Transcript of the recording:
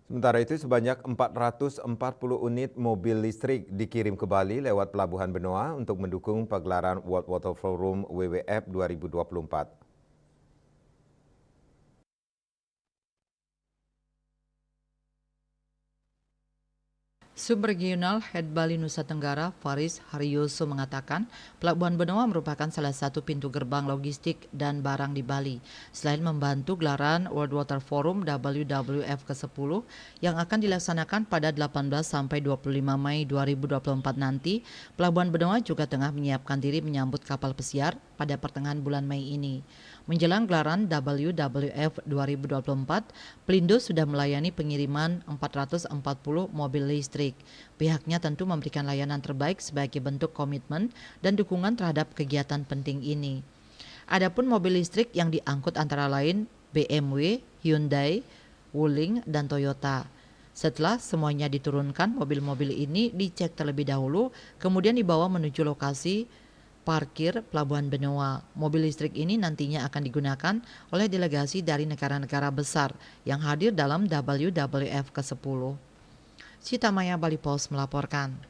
Sementara itu sebanyak 440 unit mobil listrik dikirim ke Bali lewat Pelabuhan Benoa untuk mendukung pagelaran World Water Forum WWF 2024. Subregional Head Bali Nusa Tenggara, Faris Haryoso mengatakan, Pelabuhan Benoa merupakan salah satu pintu gerbang logistik dan barang di Bali. Selain membantu gelaran World Water Forum WWF ke-10 yang akan dilaksanakan pada 18 sampai 25 Mei 2024 nanti, Pelabuhan Benoa juga tengah menyiapkan diri menyambut kapal pesiar pada pertengahan bulan Mei ini. Menjelang gelaran WWF 2024, Pelindo sudah melayani pengiriman 440 mobil listrik. Pihaknya tentu memberikan layanan terbaik sebagai bentuk komitmen dan dukungan terhadap kegiatan penting ini. Adapun mobil listrik yang diangkut antara lain BMW, Hyundai, Wuling, dan Toyota. Setelah semuanya diturunkan, mobil-mobil ini dicek terlebih dahulu, kemudian dibawa menuju lokasi parkir Pelabuhan Benoa. Mobil listrik ini nantinya akan digunakan oleh delegasi dari negara-negara besar yang hadir dalam WWF ke-10. Citamaya Bali Post melaporkan.